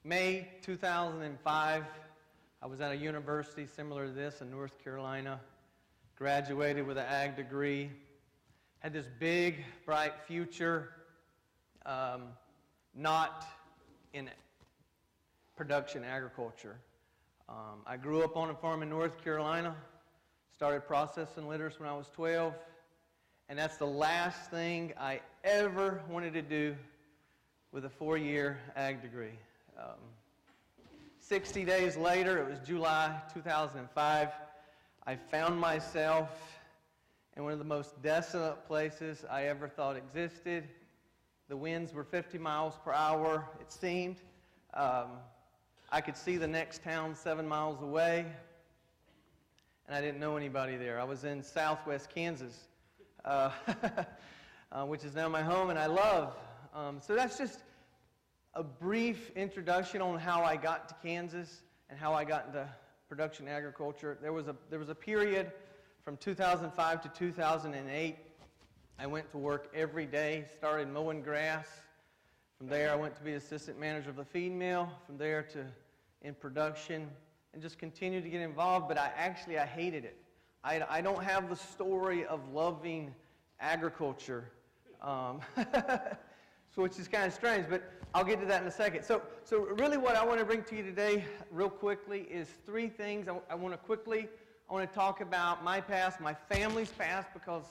May 2005, I was at a university similar to this in North Carolina, graduated with an ag degree, had this big, bright future, not in production agriculture. I grew up on a farm in North Carolina, started processing litters when I was 12, and that's the last thing I ever wanted to do with a 4-year ag degree. 60 days later, it was July 2005, I found myself in one of the most desolate places I ever thought existed. The winds were 50 miles per hour, it seemed. I could see the next town 7 miles away, and I didn't know anybody there. I was in southwest Kansas, which is now my home, and I love. So that's just a brief introduction on how I got to Kansas and how I got into production agriculture. There was a period from 2005 to 2008. I went to work every day, started mowing grass. From there, I went to be assistant manager of the feed mill. From there to in production, and just continued to get involved. But I hated it. I don't have the story of loving agriculture, which is kind of strange. But I'll get to that in a second. So really, what I want to bring to you today, real quickly, is 3 things. I want to talk about my past, my family's past, because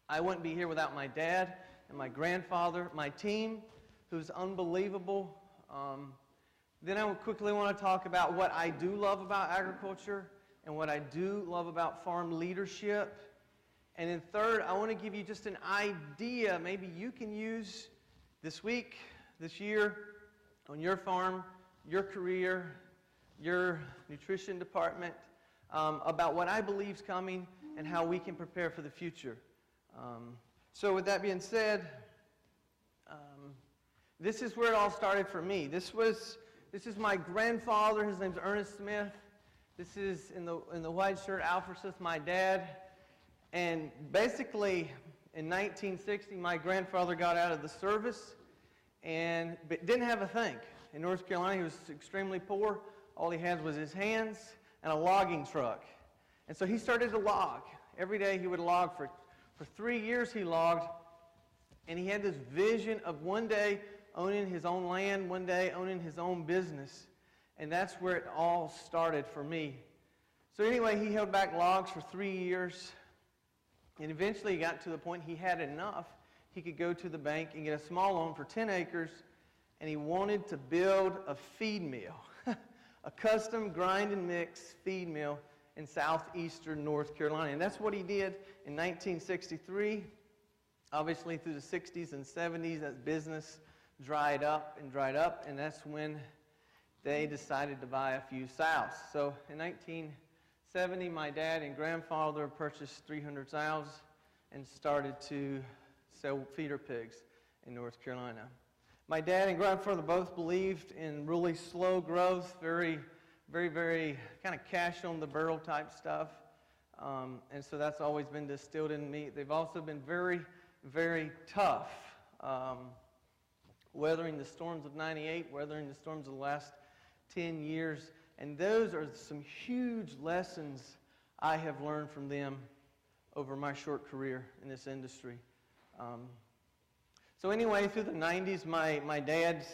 I wouldn't be here without my dad and my grandfather, my team, who's unbelievable. Then I quickly want to talk about what I do love about agriculture and what I do love about farm leadership. And then third, I want to give you just an idea maybe you can use this week, this year, on your farm, your career, your nutrition department, about what I believe is coming and how we can prepare for the future. So with that being said, this is where it all started for me. This is my grandfather. His name's Ernest Smith. This is in the white shirt, Alfred Smith, my dad. And basically, in 1960, my grandfather got out of the service but didn't have a thing. In North Carolina, he was extremely poor. All he had was his hands and a logging truck. And so he started to log. Every day he would log. For 3 years he logged. And he had this vision of one day owning his own land, one day owning his own business. And that's where it all started for me. So anyway, he held back logs for 3 years. And eventually he got to the point he had enough. He could go to the bank and get a small loan for 10 acres. And he wanted to build a feed mill, a custom grind and mix feed mill in southeastern North Carolina. And that's what he did in 1963. Obviously, through the 60s and 70s, that business dried up, and that's when they decided to buy a few sows. So in 1970, my dad and grandfather purchased 300 sows and started to sell feeder pigs in North Carolina. My dad and grandfather both believed in really slow growth, very, very, very kind of cash on the barrel type stuff. And so that's always been distilled in me. They've also been very, very tough. Weathering the storms of '98, weathering the storms of the last 10 years. And those are some huge lessons I have learned from them over my short career in this industry. So anyway, through the 90s, my dad's,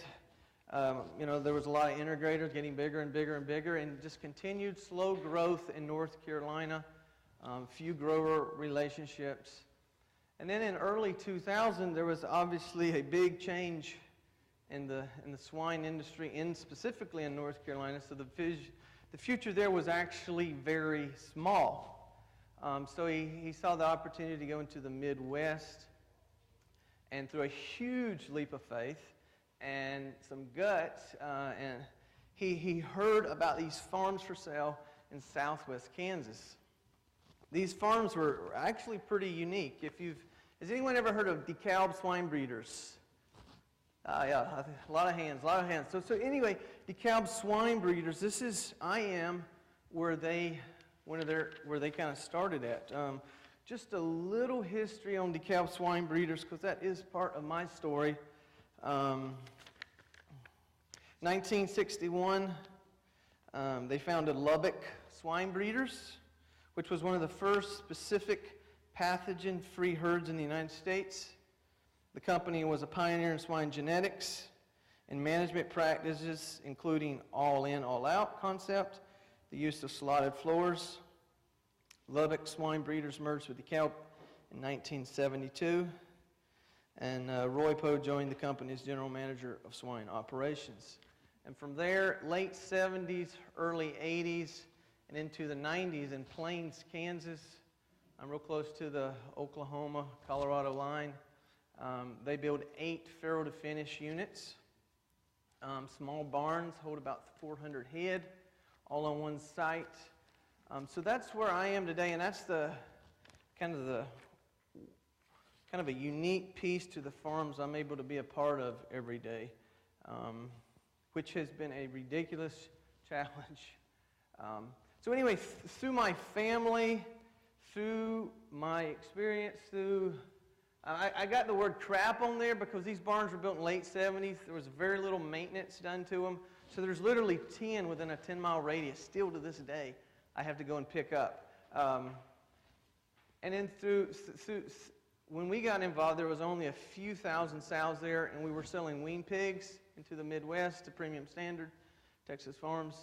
there was a lot of integrators getting bigger and bigger and bigger, and just continued slow growth in North Carolina, few grower relationships. And then in early 2000, there was obviously a big change in the swine industry, specifically in North Carolina. So the future there was actually very small. So he saw the opportunity to go into the Midwest, and through a huge leap of faith and some guts, and he heard about these farms for sale in southwest Kansas. These farms were actually pretty unique. Has anyone ever heard of DeKalb swine breeders? Yeah, a lot of hands. So anyway, DeKalb swine breeders. This is where they kind of started at. Just a little history on DeKalb swine breeders, because that is part of my story. 1961, they founded Lubbock Swine Breeders, which was one of the first specific pathogen-free herds in the United States. The company was a pioneer in swine genetics and management practices, including all-in, all-out concept, the use of slotted floors. Lubbock Swine Breeders merged with DeKalb in 1972, and Roy Poe joined the company as general manager of swine operations. And from there, late 70s, early 80s, and into the 90s in Plains, Kansas, I'm real close to the Oklahoma-Colorado line. They build 8 farrow-to-finish units. Small barns hold about 400 head, all on one site. So that's where I am today, and that's the kind of a unique piece to the farms I'm able to be a part of every day, which has been a ridiculous challenge. So anyway, through my family, through my experience, I got the word crap on there because these barns were built in the late 70s. There was very little maintenance done to them. So there's literally 10 within a 10-mile radius, still to this day, I have to go and pick up. And then when we got involved, there was only a few thousand sows there, and we were selling wean pigs into the Midwest to Premium Standard, Texas Farms.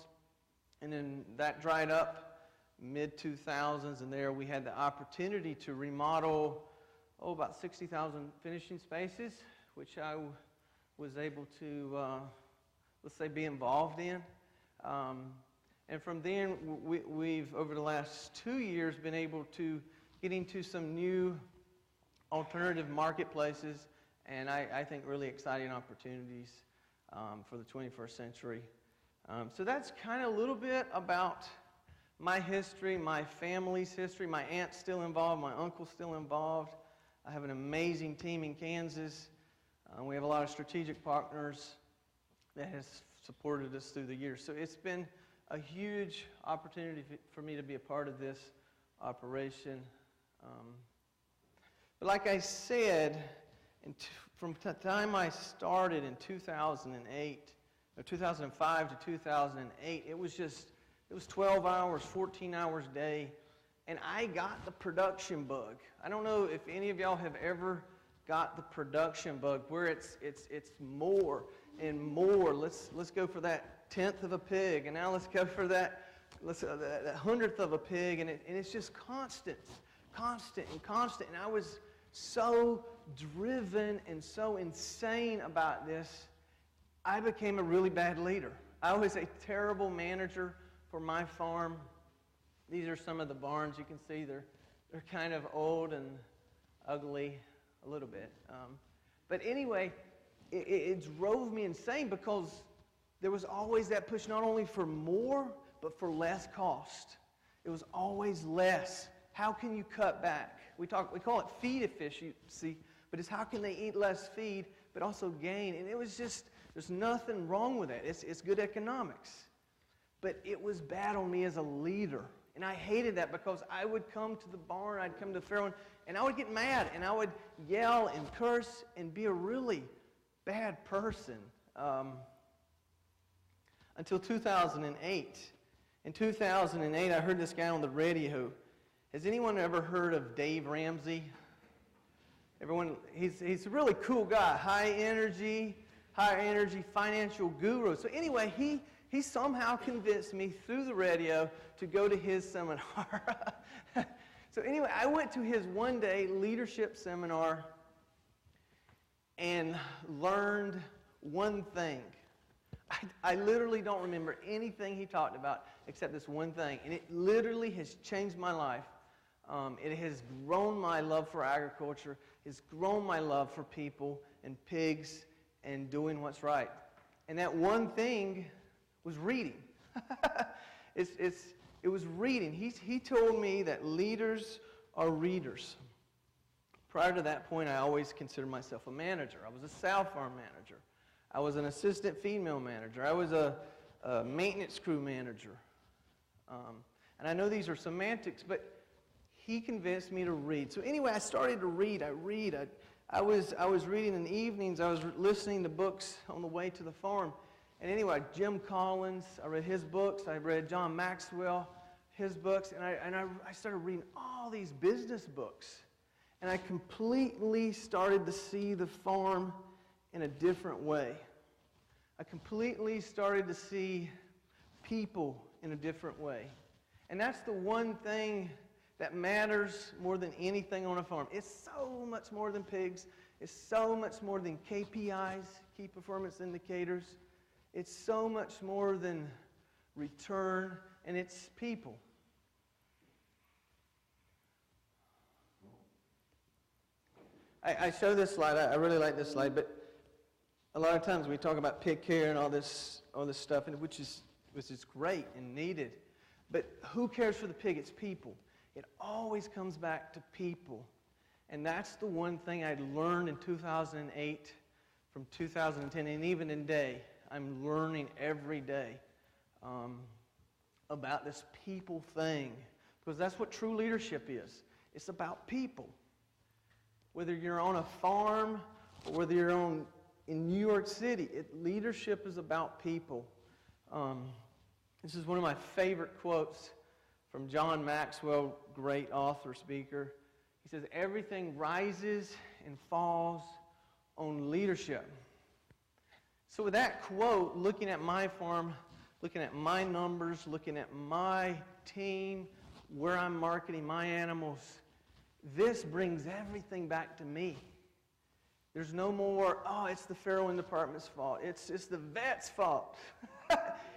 And then that dried up mid-2000s, and there we had the opportunity to remodel about 60,000 finishing spaces, which I was able to, let's say, be involved in. And from then, we've, over the last 2 years, been able to get into some new alternative marketplaces, and I think really exciting opportunities for the 21st century. So that's kind of a little bit about my history, my family's history. My aunt's still involved, my uncle's still involved. I have an amazing team in Kansas. We have a lot of strategic partners that has supported us through the years. So it's been a huge opportunity for me to be a part of this operation. But like I said, from the time I started in 2008, or 2005 to 2008, it was 12 hours, 14 hours a day. And I got the production bug. I don't know if any of y'all have ever got the production bug where it's more and more. Let's go for that 10th of a pig, and now let's go for that 100th of a pig, and it's just constant. And I was so driven and so insane about this, I became a really bad leader. I was a terrible manager for my farm. These are some of the barns. You can see they're kind of old and ugly a little bit. But anyway, it drove me insane because there was always that push not only for more, but for less cost. It was always less. How can you cut back? We call it feed efficiency, but it's how can they eat less feed, but also gain. And it was just, there's nothing wrong with that. It's good economics. But it was bad on me as a leader. And I hated that because I would come to the barn, I'd come to the farrow, and I would get mad, and I would yell and curse and be a really bad person until 2008. In 2008, I heard this guy on the radio. Has anyone ever heard of Dave Ramsey? Everyone, he's a really cool guy, high energy financial guru. So anyway, he somehow convinced me through the radio to go to his seminar. So anyway, I went to his one-day leadership seminar and learned one thing. I literally don't remember anything he talked about except this one thing, and it literally has changed my life. It has grown my love for agriculture. It's grown my love for people and pigs and doing what's right. And that one thing was reading. It was reading. He told me that leaders are readers. Prior to that point, I always considered myself a manager. I was a sow farm manager. I was an assistant feed mill manager. I was a maintenance crew manager. And I know these are semantics, but he convinced me to read. So anyway, I started to read. I was reading in the evenings. I was listening to books on the way to the farm. And anyway, Jim Collins, I read his books. I read John Maxwell, his books. And I started reading all these business books. And I completely started to see the farm in a different way. I completely started to see people in a different way. And that's the one thing that matters more than anything on a farm. It's so much more than pigs. It's so much more than KPIs, key performance indicators. It's so much more than return, and it's people. I show this slide. I really like this slide, but a lot of times we talk about pig care and all this stuff, and which is great and needed. But who cares for the pig? It's people. It always comes back to people. And that's the one thing I learned in 2008 from 2010, and even today. I'm learning every day about this people thing. Because that's what true leadership is. It's about people. Whether you're on a farm or whether you're in New York City, leadership is about people. This is one of my favorite quotes from John Maxwell, great author, speaker. He says, everything rises and falls on leadership. So with that quote, looking at my farm, looking at my numbers, looking at my team, where I'm marketing my animals, this brings everything back to me. There's no more, it's the farrowing department's fault. It's the vet's fault.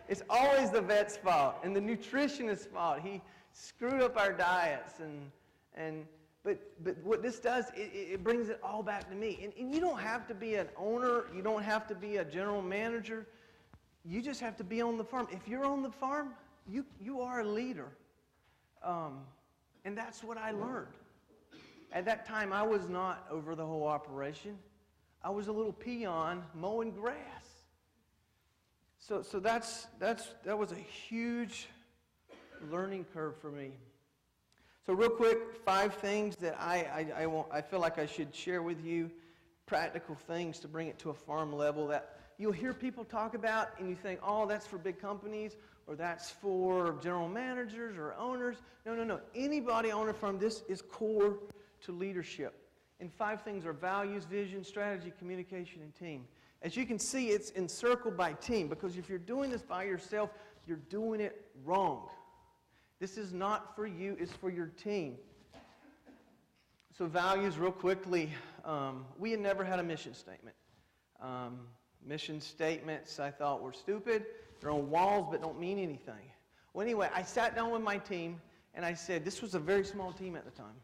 It's always the vet's fault and the nutritionist's fault. He screwed up our diets. But what this does, it brings it all back to me. And you don't have to be an owner. You don't have to be a general manager. You just have to be on the farm. If you're on the farm, you are a leader. And that's what I learned. At that time, I was not over the whole operation. I was a little peon mowing grass. So that was a huge learning curve for me. So real quick, 5 things that I feel like I should share with you, practical things to bring it to a farm level that you'll hear people talk about and you think, that's for big companies or that's for general managers or owners. No. Anybody on a farm, this is core to leadership. And 5 things are values, vision, strategy, communication, and team. As you can see, it's encircled by team, because if you're doing this by yourself, you're doing it wrong. This is not for you, it's for your team. So values, real quickly, we had never had a mission statement. Mission statements I thought were stupid. They're on walls but don't mean anything. Well, anyway, I sat down with my team and I said, this was a very small team at the time.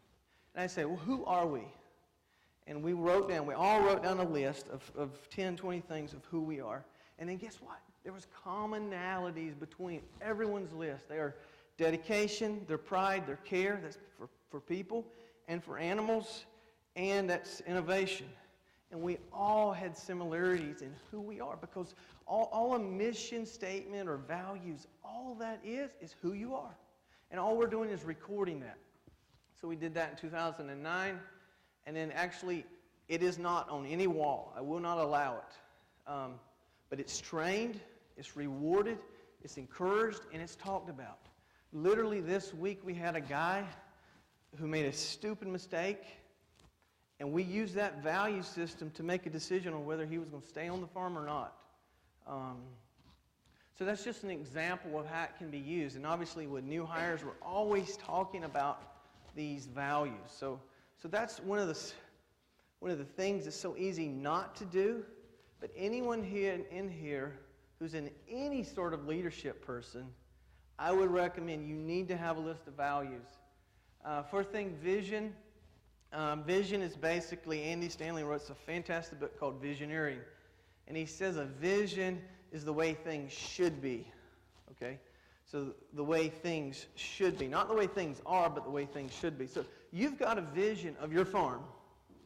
And I said, well, who are we? And we all wrote down a list of 10, 20 things of who we are. And then guess what? There was commonalities between everyone's list. They are dedication, their pride, their care, that's for people and for animals, and that's innovation. And we all had similarities in who we are, because all a mission statement or values, all that is who you are. And all we're doing is recording that. So we did that in 2009. And then actually, it is not on any wall. I will not allow it. But it's trained, it's rewarded, it's encouraged, and it's talked about. Literally this week, we had a guy who made a stupid mistake, and we used that value system to make a decision on whether he was going to stay on the farm or not. So that's just an example of how it can be used. And obviously, with new hires, we're always talking about these values. So that's one of the things that's so easy not to do. But anyone here in here who's in any sort of leadership person, I would recommend you need to have a list of values. First thing, vision. Vision is basically, Andy Stanley wrote a fantastic book called Visioneering. And he says a vision is the way things should be. Okay? So the way things should be. Not the way things are, but the way things should be. So you've got a vision of your farm.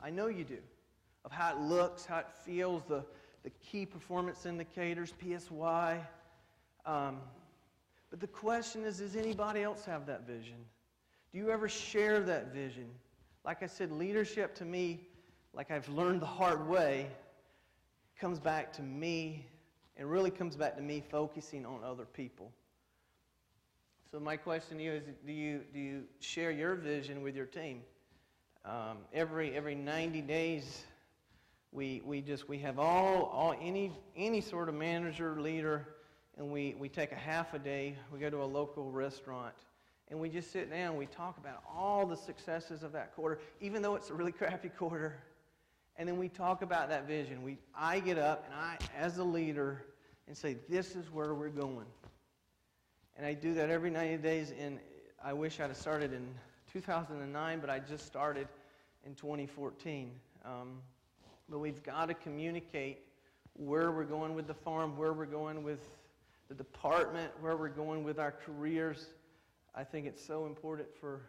I know you do. Of how it looks, how it feels, the key performance indicators, PSY. But the question is, does anybody else have that vision? Do you ever share that vision? Like I said, leadership to me, like I've learned the hard way, comes back to me And it really comes back to me focusing on other people. So my question to you is, do you share your vision with your team? Every 90 days, we have any sort of manager, leader, and we take a half a day. We go to a local restaurant, and we just sit down. We talk about all the successes of that quarter, even though it's a really crappy quarter. And then we talk about that vision. I get up, and I, as a leader, and say, this is where we're going. And I do that every 90 days, and I wish I'd have started in 2009, but I just started in 2014. But we've got to communicate where we're going with the farm, where we're going with the department, where we're going with our careers. I think it's so important for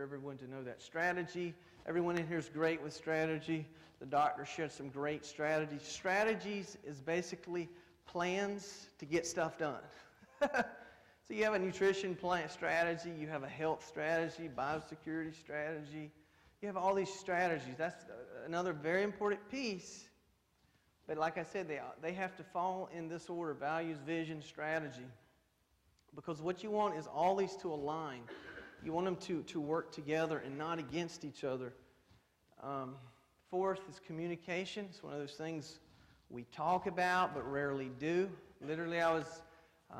everyone to know that. Strategy, everyone in here is great with strategy. The doctor shared some great strategies. Strategies is basically plans to get stuff done. So you have a nutrition plan strategy, you have a health strategy, biosecurity strategy. You have all these strategies. That's another very important piece. But like I said, they have to fall in this order: values, vision, strategy. Because what you want is all these to align. You want them to work together and not against each other. Fourth is communication. It's one of those things we talk about but rarely do. Literally,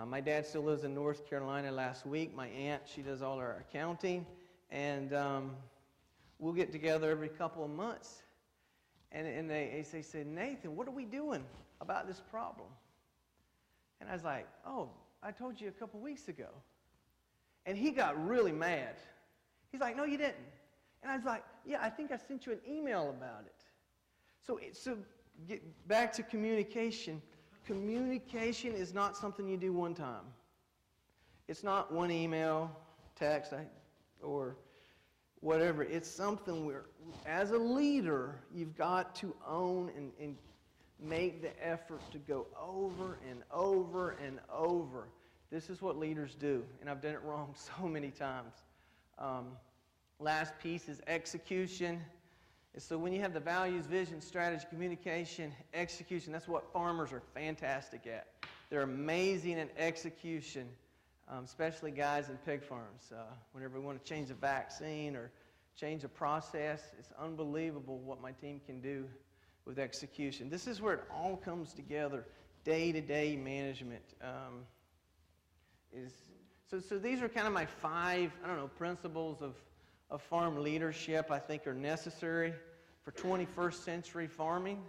my dad still lives in North Carolina. Last week, my aunt, she does all our accounting, and we'll get together every couple of months. And they say, Nathan, what are we doing about this problem? And I was like, oh, I told you a couple weeks ago. And he got really mad. He's like, no, you didn't. And I was like, yeah, I think I sent you an email about it. So get back to communication. Communication is not something you do one time. It's not one email, text, or whatever. It's something where, as a leader, you've got to own and make the effort to go over and over and over. This is what leaders do, and I've done it wrong so many times. Last piece is execution. So when you have the values, vision, strategy, communication, execution, that's what farmers are fantastic at. They're amazing at execution, especially guys in pig farms. Whenever we want to change a vaccine or change a process, it's unbelievable what my team can do with execution. This is where it all comes together. Day-to-day management So these are kind of my 5, principles of farm leadership I think are necessary for 21st century farming.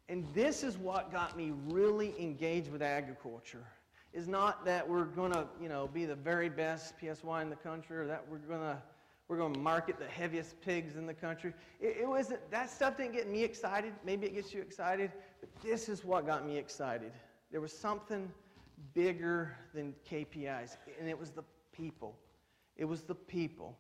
And this is what got me really engaged with agriculture. It's not that we're going to, be the very best PSY in the country, or that we're going to market the heaviest pigs in the country. It wasn't, that stuff didn't get me excited. Maybe it gets you excited, but this is what got me excited. There was something bigger than KPIs, and it was the people. It was the people.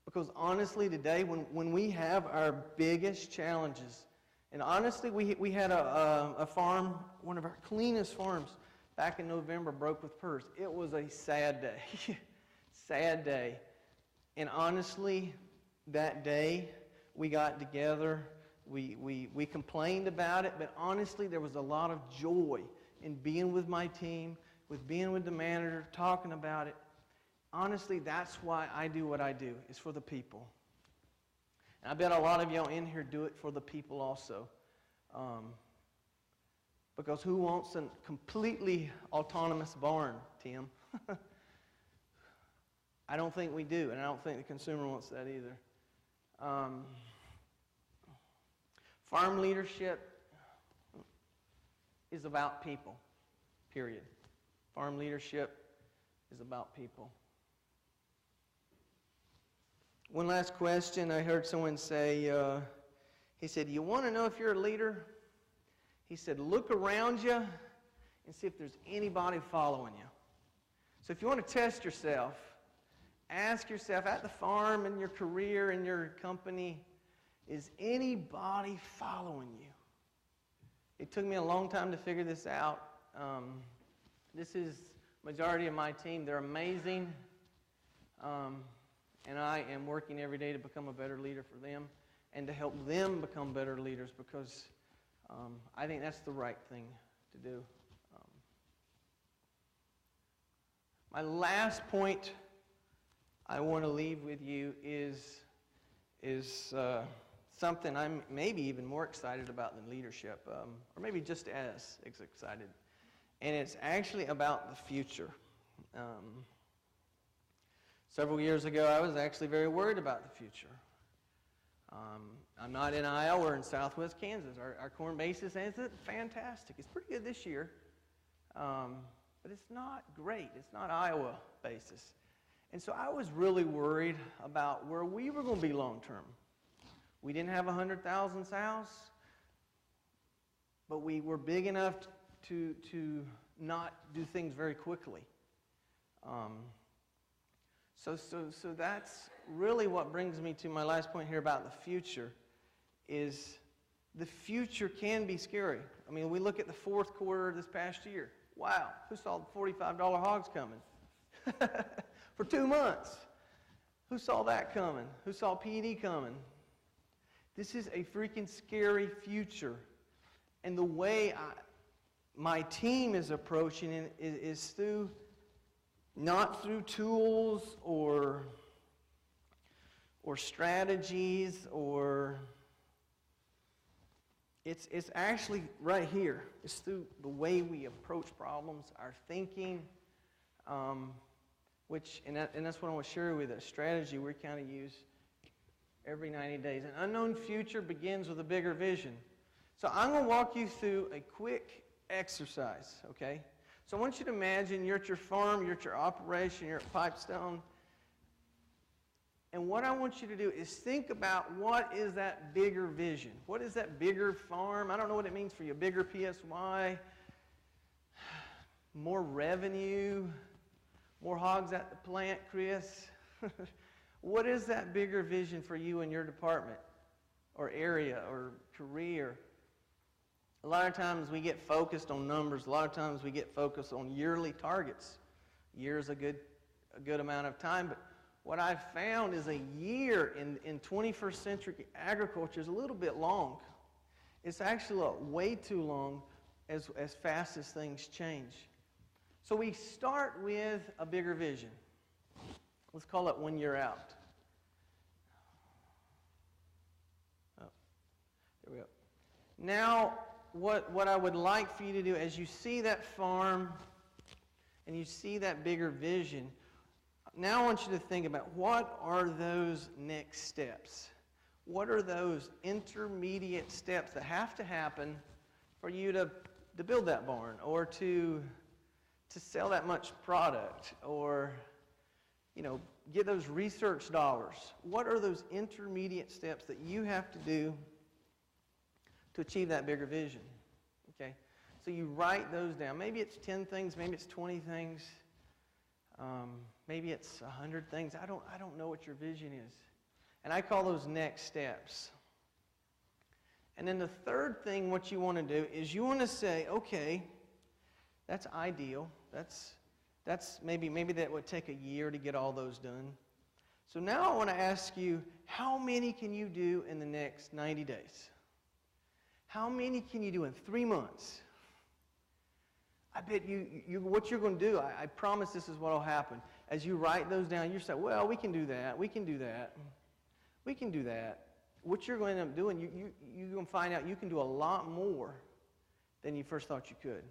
Because honestly, today, when we have our biggest challenges, and honestly, we had a farm, one of our cleanest farms, back in November, broke with PRRS. It was a sad day. Sad day. And honestly, that day, we got together, we complained about it, but honestly, there was a lot of joy in being with my team, with being with the manager, talking about it. Honestly, that's why I do what I do, is for the people. And I bet a lot of y'all in here do it for the people also. Because who wants a completely autonomous barn, Tim? I don't think we do, and I don't think the consumer wants that either. Farm leadership is about people, period. Farm leadership is about people. One last question. I heard someone say, he said, you want to know if you're a leader? He said, look around you and see if there's anybody following you. So if you want to test yourself, ask yourself at the farm, in your career, in your company, is anybody following you? It took me a long time to figure this out. This is majority of my team. They're amazing. And I am working every day to become a better leader for them and to help them become better leaders, because I think that's the right thing to to do. My last point I want to leave with you is something I'm maybe even more excited about than leadership, or maybe just as excited. And it's actually about the future. Several years ago, I was actually very worried about the future. I'm not in Iowa or in southwest Kansas. Our corn basis isn't fantastic. It's pretty good this year, but it's not great. It's not Iowa basis. And so I was really worried about where we were going to be long term. We didn't have 100,000 sows, but we were big enough to not do things very quickly. So that's really what brings me to my last point here about the future, is the future can be scary. I mean, we look at the fourth quarter of this past year. Wow, who saw the $45 hogs coming? For 2 months. Who saw that coming? Who saw P&E coming? This is a freaking scary future. And the way my team is approaching it is through, not through tools or strategies, or it's actually right here. It's through the way we approach problems, our thinking, and that's what I want to share with you, a strategy we kind of use every 90 days. An unknown future begins with a bigger vision. So I'm going to walk you through a quick exercise, okay? So I want you to imagine you're at your farm, you're at your operation, you're at Pipestone. And what I want you to do is think about, what is that bigger vision? What is that bigger farm? I don't know what it means for you. Bigger PSY, more revenue, more hogs at the plant, Chris. What is that bigger vision for you in your department or area or career? A lot of times we get focused on numbers. A lot of times we get focused on yearly targets. Year's a good amount of time, but what I've found is a year in 21st century agriculture is a little bit long. It's actually way too long as fast as things change. So we start with a bigger vision. Let's call it 1 year out. Oh, there we go. Now, what I would like for you to do, as you see that farm and you see that bigger vision, now I want you to think about, what are those next steps? What are those intermediate steps that have to happen for you to build that barn, or to sell that much product, or get those research dollars? What are those intermediate steps that you have to do to achieve that bigger vision? Okay, so you write those down. Maybe it's 10 things, maybe it's 20 things, maybe it's 100 things. I don't know what your vision is, and I call those next steps. And then the third thing, what you want to do is you want to say, okay, that's ideal. That's maybe that would take a year to get all those done. So now I want to ask you, how many can you do in the next 90 days? How many can you do in 3 months? I bet what you're going to do, I promise this is what will happen. As you write those down, you say, well, we can do that, we can do that, we can do that. What you're going to end up doing, you're going to find out you can do a lot more than you first thought you could.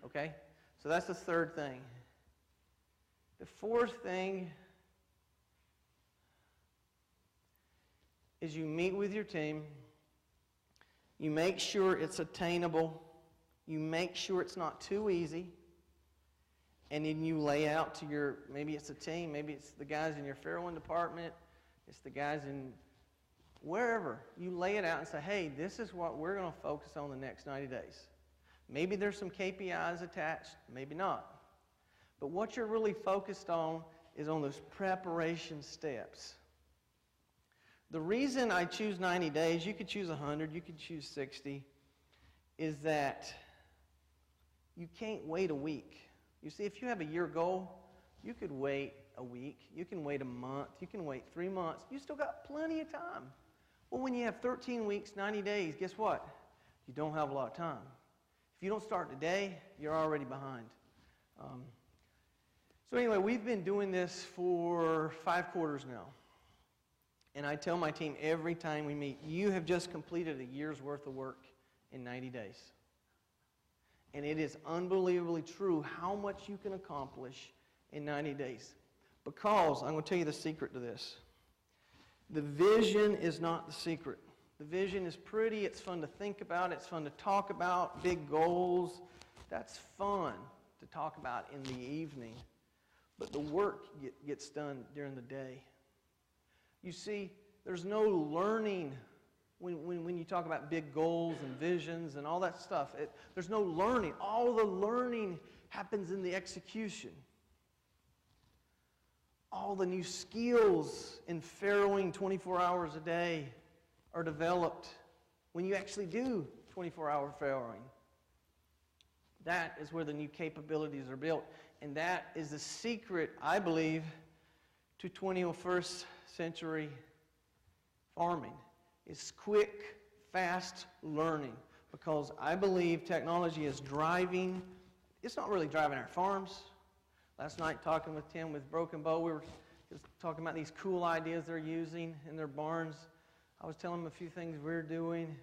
Okay? So that's the third thing. The fourth thing is you meet with your team. You make sure it's attainable. You make sure it's not too easy. And then you lay out to maybe it's a team, maybe it's the guys in your farrowing department, it's the guys in wherever. You lay it out and say, hey, this is what we're going to focus on the next 90 days. Maybe there's some KPIs attached, maybe not. But what you're really focused on is on those preparation steps. The reason I choose 90 days, you could choose 100, you could choose 60, is that you can't wait a week. You see, if you have a year goal, you could wait a week, you can wait a month, you can wait 3 months. You still got plenty of time. Well, when you have 13 weeks, 90 days, guess what? You don't have a lot of time. If you don't start today, you're already behind. So anyway, we've been doing this for 5 quarters now. And I tell my team every time we meet, you have just completed a year's worth of work in 90 days. And it is unbelievably true how much you can accomplish in 90 days. Because, I'm going to tell you the secret to this. The vision is not the secret. The vision is pretty, it's fun to think about, it's fun to talk about, big goals. That's fun to talk about in the evening. But the work gets done during the day. You see, there's no learning when you talk about big goals and visions and all that stuff. There's no learning. All the learning happens in the execution. All the new skills in farrowing 24 hours a day are developed when you actually do 24-hour farrowing. That is where the new capabilities are built. And that is the secret, I believe, to 21st century farming. Is quick, fast learning. Because I believe technology is driving, it's not really driving our farms. Last night, talking with Tim with Broken Bow, we were just talking about these cool ideas they're using in their barns. I was telling them a few things we're doing.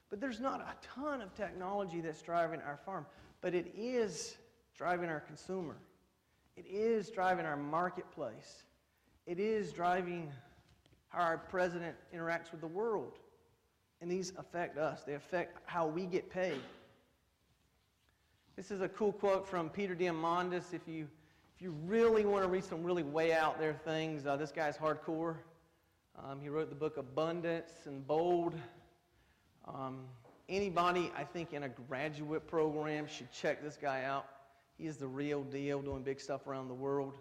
But there's not a ton of technology that's driving our farm. But it is driving our consumer. It is driving our marketplace. It is driving how our president interacts with the world. And these affect us. They affect how we get paid. This is a cool quote from Peter Diamandis. If you really want to read some really way out there things, this guy's hardcore. He wrote the book Abundance and Bold. Anybody, I think, in a graduate program should check this guy out. He is the real deal, doing big stuff around the world.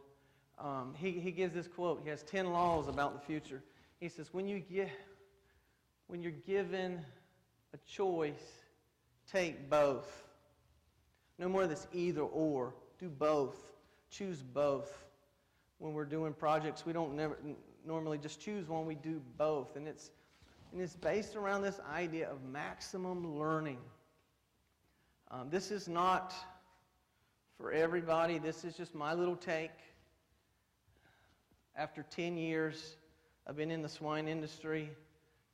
He gives this quote. He has 10 laws about the future. He says, when you're given a choice, take both. No more of this either or. Do both. Choose both. When we're doing projects, we don't normally just choose one. We do both. And it's based around this idea of maximum learning. This is not for everybody. This is just my little take. After 10 years, I've been in the swine industry,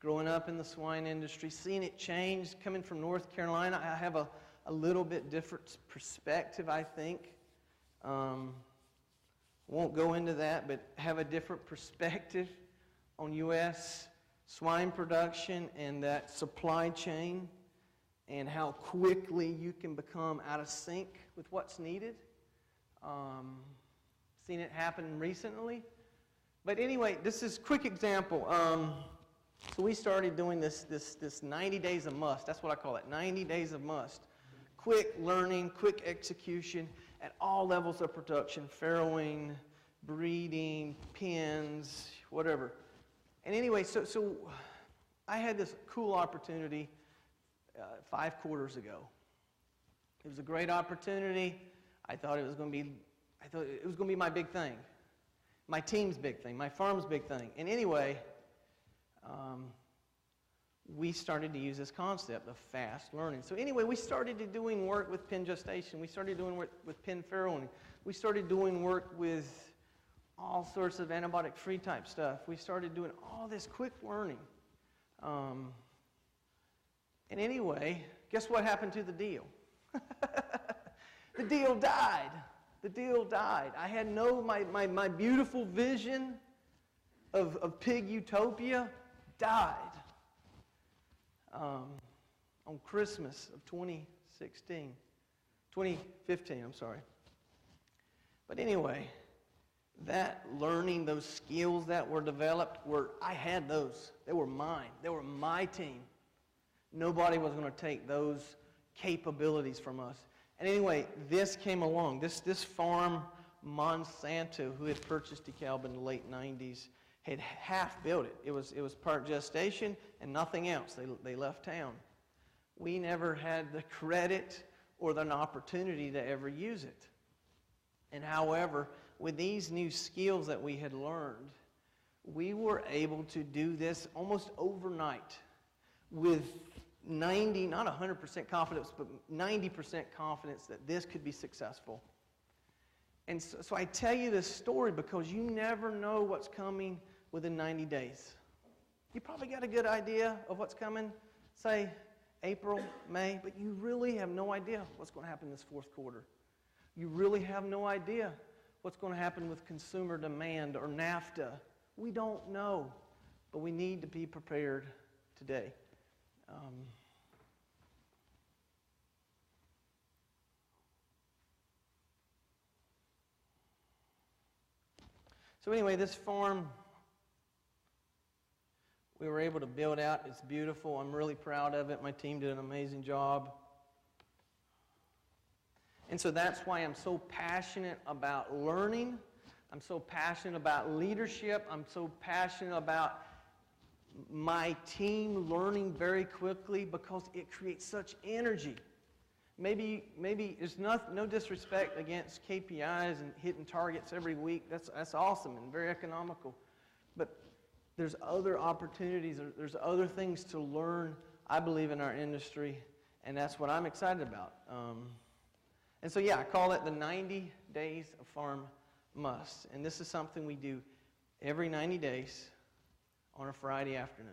growing up in the swine industry, seeing it change. Coming from North Carolina, I have a little bit different perspective, I think. Won't go into that, but have a different perspective on U.S. swine production and that supply chain and how quickly you can become out of sync with what's needed. Seen it happen recently. But anyway, this is a quick example. So we started doing this 90 days of must. That's what I call it, 90 days of must. Quick learning, quick execution at all levels of production, farrowing, breeding, pens, whatever. And anyway, so I had this cool opportunity 5 quarters ago. It was a great opportunity. I thought it was going to be my big thing, my team's big thing, my farm's big thing. And anyway, we started to use this concept of fast learning. So anyway, we started doing work with pen gestation. We started doing work with pen farrowing. We started doing work with all sorts of antibiotic-free type stuff. We started doing all this quick learning. And anyway, guess what happened to the deal? The deal died. The deal died. I had my beautiful vision of pig utopia died on Christmas of 2015, I'm sorry. But anyway, that learning, those skills that were developed, I had those. They were mine. They were my team. Nobody was going to take those capabilities from us. And anyway, this came along. This farm, Monsanto, who had purchased DeKalb in the late 90s, had half built it. It was part gestation and nothing else. They left town. We never had the credit or the opportunity to ever use it. And however, with these new skills that we had learned, we were able to do this almost overnight with 90, not 100% confidence, but 90% confidence that this could be successful. And so I tell you this story because you never know what's coming within 90 days. You probably got a good idea of what's coming, say April, May, but you really have no idea what's going to happen this fourth quarter. You really have no idea what's going to happen with consumer demand or NAFTA. We don't know, but we need to be prepared today. So anyway, this farm we were able to build out. It's beautiful. I'm really proud of it. My team did an amazing job. And so that's why I'm so passionate about learning. I'm so passionate about leadership. I'm so passionate about my team learning very quickly because it creates such energy. Maybe there's no disrespect against KPIs and hitting targets every week. That's awesome and very economical. But there's other opportunities. There's other things to learn, I believe, in our industry, and that's what I'm excited about. And so, yeah, I call it the 90 Days of Farm Must. And this is something we do every 90 days on a Friday afternoon.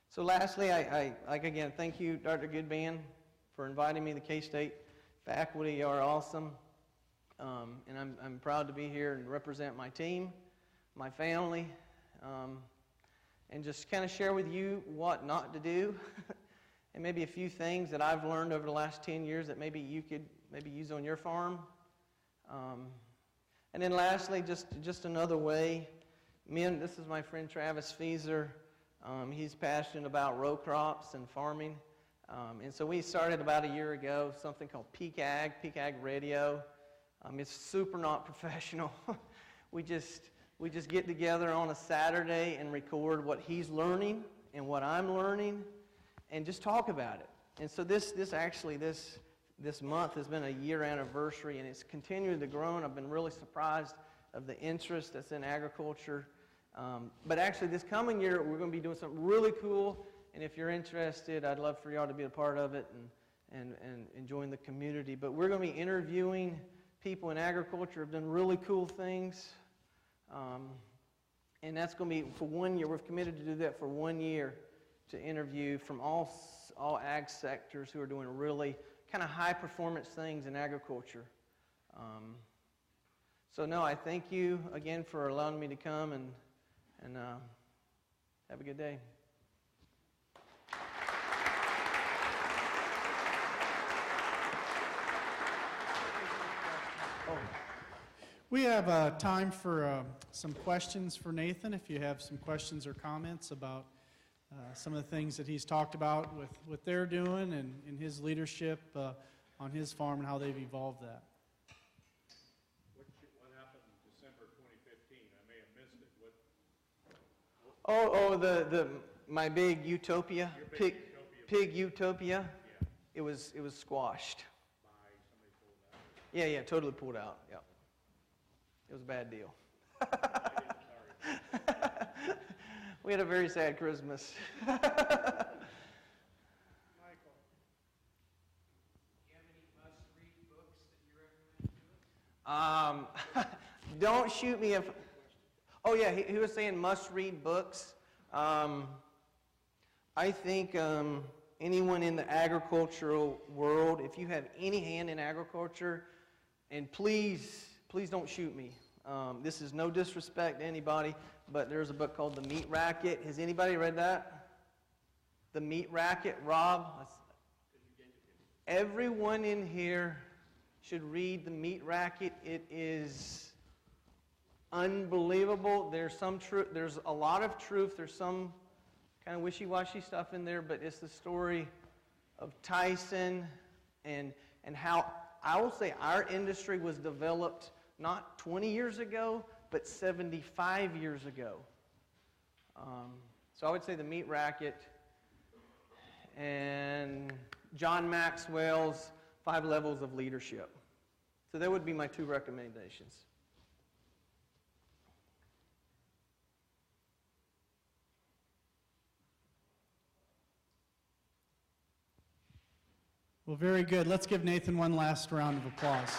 So lastly, I again, thank you, Dr. Goodban, for inviting me. The K-State faculty are awesome. And I'm proud to be here and represent my team, my family, and just kind of share with you what not to do. And maybe a few things that I've learned over the last 10 years that maybe you could use on your farm. And then lastly, just another way. This is my friend Travis Feeser. He's passionate about row crops and farming. And so we started about a year ago something called Peak Ag Radio. It's super not professional. We just get together on a Saturday and record what he's learning and what I'm learning, and just talk about it. And so this month has been a year anniversary, and it's continued to grow, and I've been really surprised of the interest that's in agriculture. But actually this coming year, we're going to be doing something really cool, and if you're interested, I'd love for y'all to be a part of it and join the community. But we're going to be interviewing people in agriculture have done really cool things. And that's going to be for 1 year. We're committed to do that for 1 year, to interview from all ag sectors who are doing really kind of high performance things in agriculture. So no, I thank you again for allowing me to come, and have a good day. We have time for some questions for Nathan. If you have some questions or comments about some of the things that he's talked about with what they're doing and in his leadership on his farm and how they've evolved that. What happened in December 2015? I may have missed it. My big utopia, pig utopia. Yeah. It was squashed. By somebody pulled out. Yeah, totally pulled out. Yeah. It was a bad deal. We had a very sad Christmas. Michael, do you have any must-read books that you recommend to us? Don't shoot me if... Oh, yeah, he was saying must-read books. I think anyone in the agricultural world, if you have any hand in agriculture, and please don't shoot me. This is no disrespect to anybody, but there's a book called The Meat Racket. Has anybody read that? The Meat Racket, Rob? Everyone in here should read The Meat Racket. It is unbelievable. There's some truth. There's a lot of truth. There's some kind of wishy-washy stuff in there, but it's the story of Tyson and how, I will say, our industry was developed not 20 years ago, but 75 years ago. So I would say The Meat Racket and John Maxwell's 5 Levels of Leadership. So that would be my 2 recommendations. Well, very good. Let's give Nathan one last round of applause.